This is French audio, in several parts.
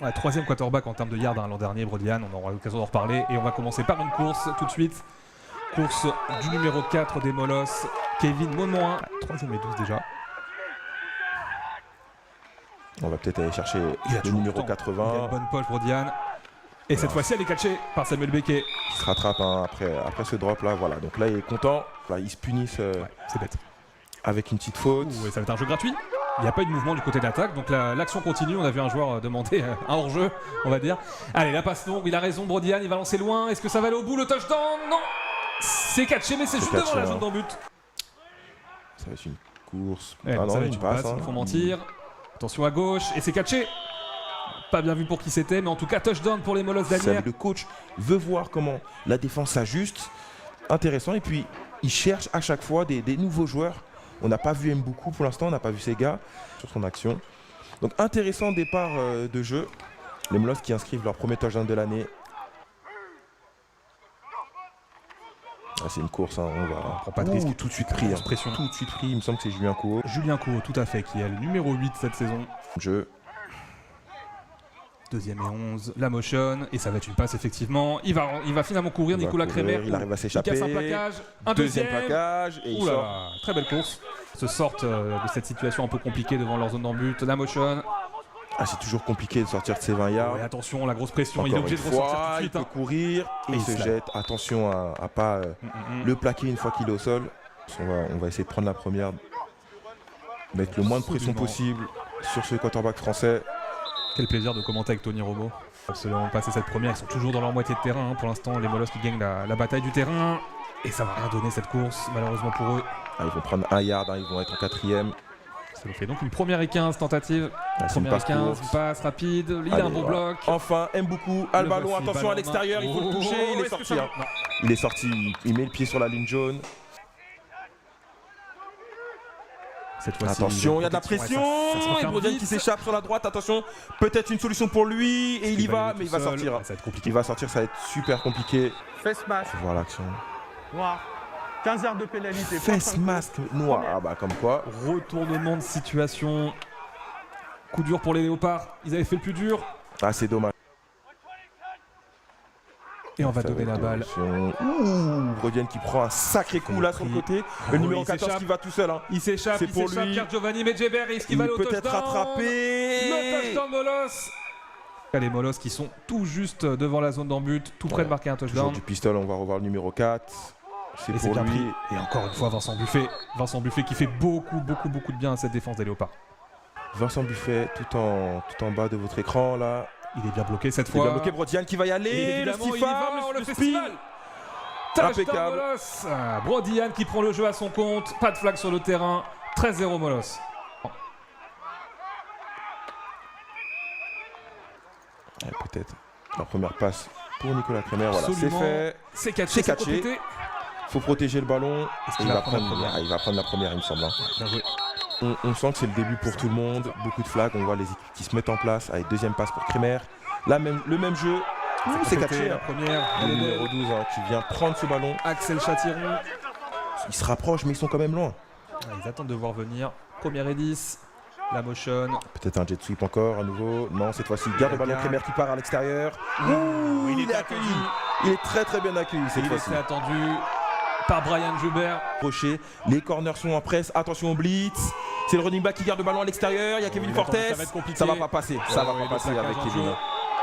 Ouais, troisième quarterback en termes de yards l'an dernier, Brodian, on aura l'occasion d'en reparler. Et on va commencer par une course tout de suite. Course du numéro 4 des Molosses, Kevin Monoin, 3e et 12 déjà. On va peut-être aller chercher le numéro 80. Il a une bonne poche, Brodian. Et cette fois-ci, elle est catchée par Samuel Becquet. Il se rattrape hein, après ce drop là, voilà. Donc là, il est content. Là, ils se punissent c'est bête. avec une petite faute. Et ça va être un jeu gratuit. Il n'y a pas eu de mouvement du côté de l'attaque, donc l'action continue. On a vu un joueur demander un hors-jeu, on va dire. Allez, la passe longue, il a raison, Brodian, il va lancer loin. Est-ce que ça va aller au bout, le touchdown? Non. C'est catché, mais c'est juste devant la zone d'en but. Ça va être une course. Ouais, ça va être une passe, il faut mentir. Attention à gauche, et c'est catché. Pas bien vu pour qui c'était, mais en tout cas, touchdown pour les Molosses d'Asnières. Le coach veut voir comment la défense s'ajuste. Intéressant, et puis il cherche à chaque fois des nouveaux joueurs. On n'a pas vu Mboukou pour l'instant, on n'a pas vu Sega sur son action. Donc intéressant départ de jeu. Les Molosses qui inscrivent leur premier touchdown de l'année. Ah, c'est une course, hein, on va. Prend pas de risque. Tout de suite pris. Pression. Tout de suite pris, il me semble que c'est Julien Couot. Julien Couot, tout à fait, qui est le numéro 8 cette saison. Jeu. 2e et 11, la motion, et ça va être une passe effectivement. Il va finalement courir, Nicolas Crémer. Il arrive à s'échapper. Il casse un plaquage, un deuxième plaquage, et il sort. Très belle course. Se sortent de cette situation un peu compliquée devant leur zone d'en but. La motion. Ah, c'est toujours compliqué de sortir de ses 20 yards. Ouais, attention, la grosse pression, encore il est obligé de ressortir tout de suite. Il peut courir et il se jette. Attention à pas le plaquer une fois qu'il est au sol. On va essayer de prendre la première. Mettre le moins de pression possible sur ce quarterback français. Quel plaisir de commenter avec Tony Romo. Absolument passer cette première, ils sont toujours dans leur moitié de terrain hein, pour l'instant, les Molosses qui gagnent la bataille du terrain. Et ça va rien donner cette course, malheureusement pour eux. Ah, ils vont prendre 1 yard, hein, ils vont être en 4e. Ça nous fait donc une première et 15 tentative. Première et 15, une passe rapide, il a un bon bloc. Enfin, Mboukou a le ballon, attention à l'extérieur, il faut le toucher, il est sorti. Hein. Il est sorti, il met le pied sur la ligne jaune. Attention, il y a de la pression. Et Brodian qui s'échappe sur la droite. Attention, peut-être une solution pour lui. Et il y va, mais il va sortir. Ça va être compliqué. Il va sortir, ça va être super compliqué. Face mask. Faut voir l'action. Noir. 15 yards de pénalité. Face mask noir. Ah bah comme quoi. Retournement de situation. Coup dur pour les Léopards. Ils avaient fait le plus dur. Ah c'est dommage. Et on va donner la balle. Ouh, Brodian qui prend un sacré coup là sur le côté. Le numéro 14 qui va tout seul. Hein. Il s'échappe, c'est pour lui. Giovanni Medjeber, est-ce qu'il va au touchdown? Peut-être rattrapé. Le touchdown Molosses. Les Molosses qui sont tout juste devant la zone d'en but, tout près de marquer un touchdown. Du pistol, on va revoir le numéro 4. C'est pour lui. Pris. Et encore une fois Vincent Buffet. Vincent Buffet qui fait beaucoup de bien à cette défense des Léopards. Vincent Buffet tout en bas de votre écran là. Il est bien bloqué cette fois. Il est bien bloqué, Brodian qui va y aller. Le festival. Touchdown Molosses. Brodian qui prend le jeu à son compte. Pas de flag sur le terrain. 13-0 Molosses. Peut-être la première passe pour Nicolas Crémer. Voilà, c'est fait. C'est catché. Faut protéger le ballon. Il va prendre la première, il me semble. Bien joué. On sent que c'est le début pour tout le monde. Beaucoup de flags. On voit les équipes qui se mettent en place. Avec deuxième passe pour Crémer. Là, le même jeu. C'est catché. La première. Le numéro 12 qui vient prendre ce ballon. Axel Chatiron. Ils se rapprochent, mais ils sont quand même loin. Ils attendent de voir venir. Première et 10. La motion. Peut-être un jet sweep encore à nouveau. Non, cette fois-ci, il garde le ballon. Crémer qui part à l'extérieur. Il est accueilli. Il est très bien accueilli cette fois-ci. Il est attendu par Brian Joubert. Rocher. Les corners sont en presse. Attention au blitz. C'est le running back qui garde le ballon à l'extérieur. Il y a Kevin Fortes. Ça va pas passer. Ça va pas passer avec Kevin.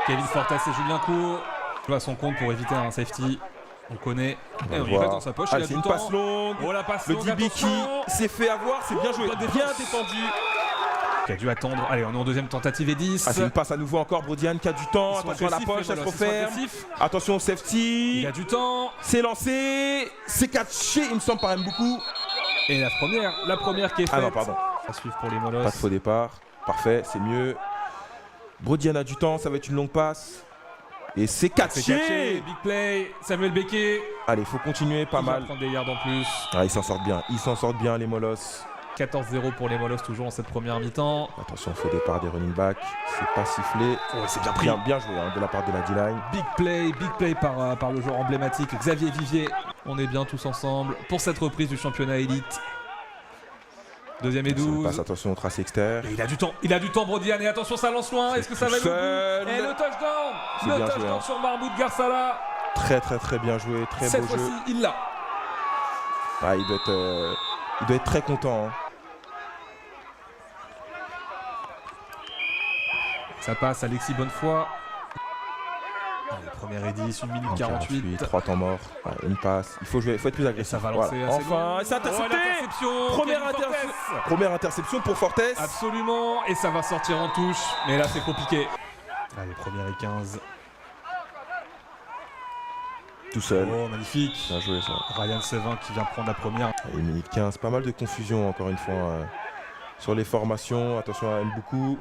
Kevin Fortes et Julien Couot. Il va à son compte pour éviter un safety. On le connaît. Et on reste dans sa poche. C'est une passe longue. Oh, la passe le longue. DB qui s'est fait avoir. C'est bien joué. Bien défendu. Qui a dû attendre. Allez, on est en deuxième tentative et 10. C'est une passe à nouveau encore. Brodian qui a du temps. Attention à la poche, elle se referme. Attention au safety. Il a du temps. C'est lancé. C'est catché, il me semble, par Mboukou. Et la première qui est faite. Ah non, pardon. À suivre pour les Molosses. Pas de faux départ. Parfait, c'est mieux. Brodian a du temps, ça va être une longue passe. Et c'est catché. Big play. Samuel Becquet. Allez, il faut continuer, pas mal. Il va prendre des yards en plus. Ah, ils s'en sortent bien. Ils s'en sortent bien, les Molosses. 14-0 pour les Molosses toujours en cette première mi-temps. Attention, faux départ des running backs. C'est pas sifflé. C'est bien pris. Bien joué hein, de la part de la D-line. Big play par le joueur emblématique Xavier Vivier. On est bien tous ensemble pour cette reprise du championnat élite. Deuxième et 12. Passe, attention au tracé externe. Et il a du temps Brodian et attention ça lance loin, est-ce que ça va aller au bout? Et le touchdown! C'est Le bien joué, touchdown hein. sur Mahmoud Garsala. Très bien joué, très Cette beau jeu. fois-ci, il l'a. Ah, il doit être très content. Hein. Ça passe, Alexis Bonnefoy. Allez, première et 10, 1 minute 48. 3 temps morts. Ouais, une passe. Il faut être plus agressif. Ça va lancer assez Enfin, loin. et c'est intercepté. L'interception. Première interception pour Fortes. Absolument. Et ça va sortir en touche. Mais là, c'est compliqué. Allez, première et 15. Tout seul. Oh, magnifique. Bien joué ça. Ryan Sevin qui vient prendre la première. Allez, minute 15. Pas mal de confusion encore une fois sur les formations. Attention à beaucoup.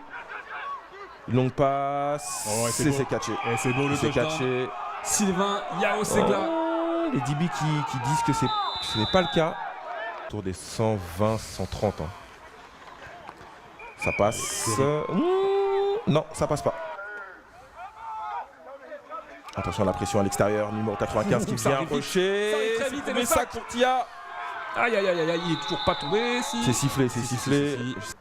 Longue passe. Oh, ouais, c'est catché. Et c'est beau le C'est touchdown. catché. Sylvain Yaosegla. Oh, les DB qui disent que ce n'est pas le cas. Autour des 120, 130. Hein. Ça passe. Non, ça passe pas. Attention à la pression à l'extérieur. Numéro 95 qui Ça vient arrive vite. rocher. Ça arrive très vite et le sac. pour Tia. Aïe, il est toujours pas tombé. Si. C'est sifflé, c'est Si, sifflé. si.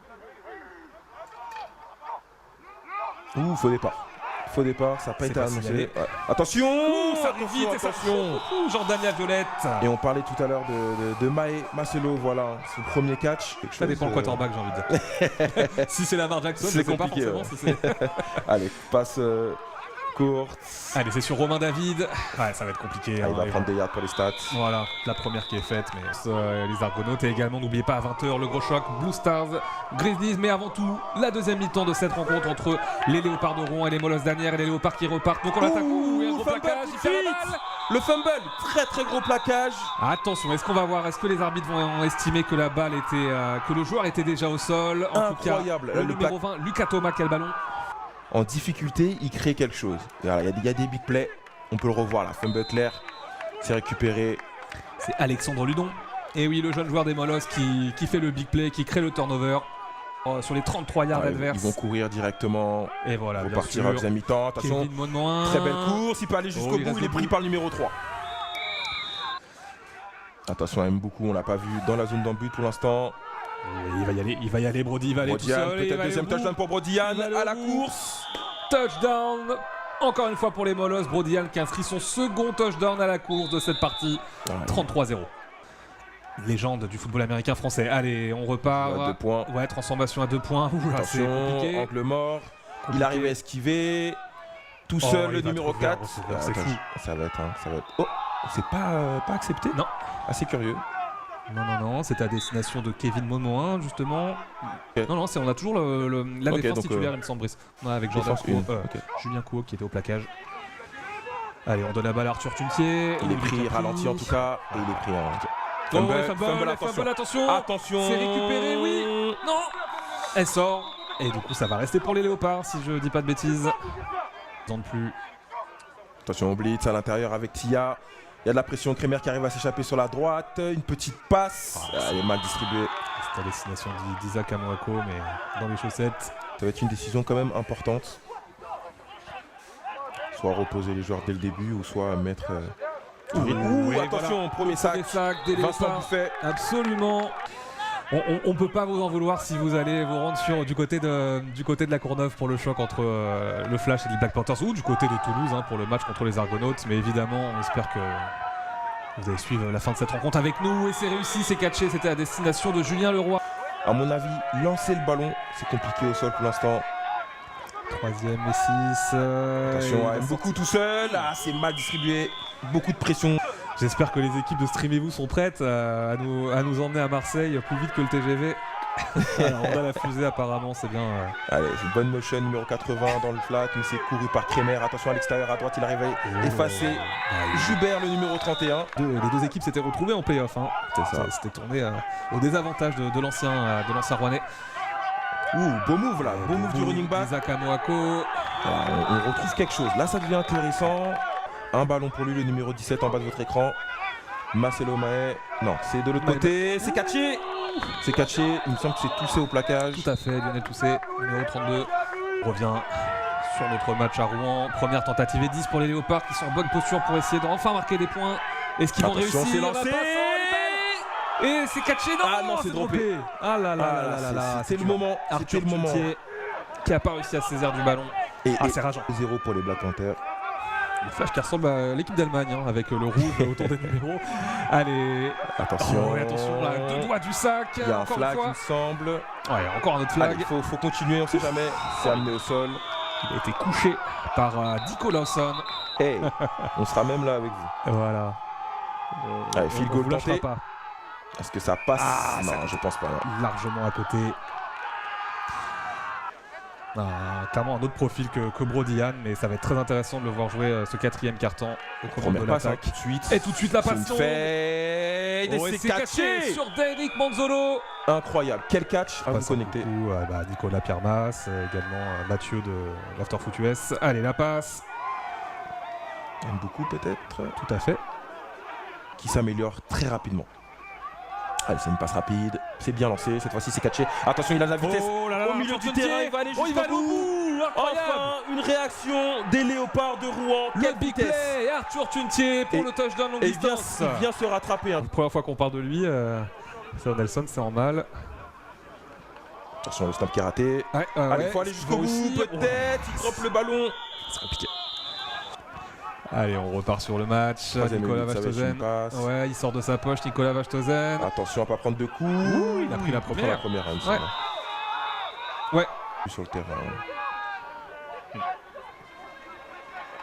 Ouh, faux départ, ça n'a pas C'est été pas annoncé. signalé. Ouais. Attention, Ça arrive vite et ça. attention. Jean-Damien Violette. Et on parlait tout à l'heure de Mae Marcelo, voilà, son premier catch. Ça dépend le quarterback, j'ai envie de dire. Si c'est Lamar Jackson, C'est je sais pas compliqué, forcément si c'est. Allez, passe courte. Allez, c'est sur Romain David. Ouais, ça va être compliqué. Ah, il va hein. prendre des yards pour les stats. Voilà, la première qui est faite, mais les Argonautes. Et également, n'oubliez pas à 20h, le gros choc, Blue Stars, Grizzlies. Mais avant tout, la deuxième mi-temps de cette rencontre entre les Léopards de Rouen et les Molosses d'Asnières et les Léopards qui repartent. Donc on attaque. Ouh, et un gros fumble plaquage, tout il de fait la suite. balle. Le fumble, très gros plaquage. Attention, est-ce qu'on va voir? Est-ce que les arbitres vont estimer que la balle était, que le joueur était déjà au sol? En Incroyable. tout cas, le numéro 20, Lucas Thomas, qui a le ballon. En difficulté, il crée quelque chose. Voilà, il y a des big plays, on peut le revoir là. Fumble clair, c'est récupéré. C'est Alexandre Ludon. Et oui, le jeune joueur des Molosses qui fait le big play, qui crée le turnover sur les 33 yards adverses. Ils vont courir directement. Et voilà, Ils vont bien partir sûr. à deuxième mi-temps. Attention, Kevin Monmoin. très belle course. Il peut aller jusqu'au il bout. reste Il est pris debout. par le numéro 3. Attention, aime beaucoup. On l'a pas vu dans la zone d'embut pour l'instant. Il va y aller, Brody, il va aller tout Brodian, seul. et il peut-être va aller deuxième au bout. touchdown pour Brodian Il va aller à au la bout. course. Touchdown. Encore une fois pour les Molosses, Brodian qui inscrit son second touchdown à la course de cette partie. 33-0. Légende du football américain français. Allez, on repart. À 2 points. Ouais, transformation à 2 points. Ouh, là, c'est Attention, compliqué. angle mort. Il arrive à esquiver. Tout Oh, seul, il le va numéro trouver un 4. receveur, c'est Attends, fou. ça va être. Oh, c'est pas accepté? Non. Assez curieux. Non, c'était à destination de Kevin Monmoin, justement. Ok. Non, on a toujours la Ok, défense donc, titulaire, il me semble, Brice. Ouais, avec Jordan Défense une, Couot, ok. Julien Couot qui était au plaquage. Allez, on donne la balle à Arthur Tuntier. Il est pris, ralenti en tout cas. Et il est pris. Hein. Oh, Fumble, fumble, attention. Attention. C'est récupéré, oui. Non. Elle sort. Et du coup, ça va rester pour les Léopards, si je dis pas de bêtises. Ils en plus. Attention, on blitz à l'intérieur avec Tia. Il y a de la pression. Kremer qui arrive à s'échapper sur la droite. Une petite passe. Elle est mal distribuée. C'était à destination d'Isaac Amoako, mais dans les chaussettes. Ça va être une décision quand même importante. Soit reposer les joueurs dès le début ou soit mettre du rythme. Oui, Attention, voilà. premier sac. Des sacs, des Vincent Léopards. Buffet. Absolument. On peut pas vous en vouloir si vous allez vous rendre du côté de la Courneuve pour le choc entre le Flash et les Black Panthers, ou du côté de Toulouse pour le match contre les Argonautes. Mais évidemment, on espère que vous allez suivre la fin de cette rencontre avec nous. Et c'est réussi, c'est catché, c'était à destination de Julien Leroy. À mon avis, lancer le ballon, c'est compliqué au sol pour l'instant. 3ème et 6. Attention, aime beaucoup tout seul. Ah, c'est mal distribué. Beaucoup de pression. J'espère que les équipes de Streamez-vous sont prêtes à nous emmener à Marseille plus vite que le TGV. Alors, on a la fusée apparemment, c'est bien. Allez, c'est une bonne motion, numéro 80 dans le flat, mais c'est couru par Kremer. Attention à l'extérieur, à droite, il arrive à effacer Joubert, le numéro 31. Les deux équipes s'étaient retrouvées en play-off. C'est ça. C'était tourné au désavantage de l'ancien Rouennais. Ouh, beau move là, beau move du running back. Isaac Amoako. Voilà, on retrouve quelque chose. Là, ça devient intéressant. Un ballon pour lui, le numéro 17 en bas de votre écran. Marcelo Mae. Non, c'est de l'autre côté. C'est catché. C'est catché. Il me semble que c'est touché au plaquage. Tout à fait, Lionel Toussé, numéro 32. Revient sur notre match à Rouen. Première tentative et 10 pour les Léopards qui sont en bonne posture pour essayer d'enfin marquer des points. Est-ce qu'ils vont réussir? C'est lancé. Et c'est catché. Non, Ah non, c'est droppé. Ah là là là là là. C'est le moment. C'était Arthur le moment. Tuntier qui a pas réussi à se saisir du ballon. Et c'est rageant. 0 pour les Black Panthers. Le flash qui ressemble à l'équipe d'Allemagne, hein, avec le rouge autour des numéros. Allez. Attention. Oh, et attention, là, 2 doigts du sac. Il y a un encore flag, une il me fois. semble. Ouais, encore un autre flag. Allez, faut continuer, on sait jamais. C'est amené au sol. Il a été couché par Dico Lawson. Hey, on sera même là avec vous. Voilà. Allez, field On goal vous lâchera tenté. pas. Est-ce que ça passe? Ah, non, ça- je pense pas. Non. Largement à côté. Clairement un autre profil que Brodian, mais ça va être très intéressant de le voir jouer ce 4e carton au commande Première de passe, hein, l'attaque. tout de suite. Et tout de suite la C'est une passe longue. fade. Oh, Et et c'est c'est caché catché. sur Derrick Manzolo. Incroyable. Quel catch à vous Passant connecter. beaucoup, Nicolas Piermas, également Mathieu de l'Afterfoot US. Allez, la passe. Aime beaucoup peut-être. Tout à fait. Qui s'améliore très rapidement. Allez, c'est une passe rapide. C'est bien lancé. Cette fois-ci, c'est catché. Attention, il a de la vitesse. Oh là là, Au milieu Arthur du terrain, Tuntier. il va aller Oh, il va jusqu'au aller au bout. Incroyable. Enfin, une réaction des léopards de Rouen. Le Quelle big vitesse. play, Arthur Tuntier pour Et- le touchdown longue Et il vient, distance. il vient se rattraper. Hein. Première fois qu'on parle de lui, c'est Nelson, c'est en mal. Attention, le snap qui est raté. Ouais, Allez, ouais, faut aller il jusqu'au faut bout. aussi- Peut-être. Il drop le ballon. C'est compliqué. Allez, on repart sur le match. Troisième Nicolas minute, ça va être une Vachtosen. passe. Ouais, il sort de sa poche, Nicolas Vachtosen. Attention à pas prendre de coups. il a pris la Pour première. la première, il me Ouais. semble. Ouais. Sur le terrain.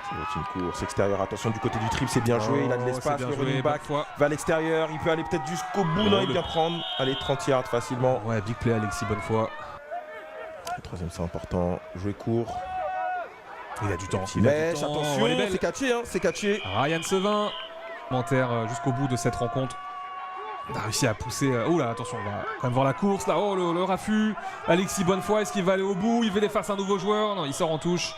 Ça va être une course extérieure. Attention du côté du trip, c'est bien joué. Il a de Oh, l'espace. c'est Le bien running joué, back bonne fois. va à l'extérieur. Il peut aller peut-être jusqu'au bout. Non, il vient prendre. Allez, 30 yards facilement. Ouais, big play Alexis Bonnefoy. Le troisième, c'est important. Jouer court. Il a du temps. Petit Il a du mèche. temps. Attention, Elle est belle. c'est catché. Hein, c'est catché. Ryan Sevin, commentaire jusqu'au bout de cette rencontre. Il a réussi à pousser. Oh là, attention, on va quand même voir la course là. Oh le raffut. Alexis Bonnefoy, est-ce qu'il va aller au bout? Il veut les face à un nouveau joueur. Non, il sort en touche.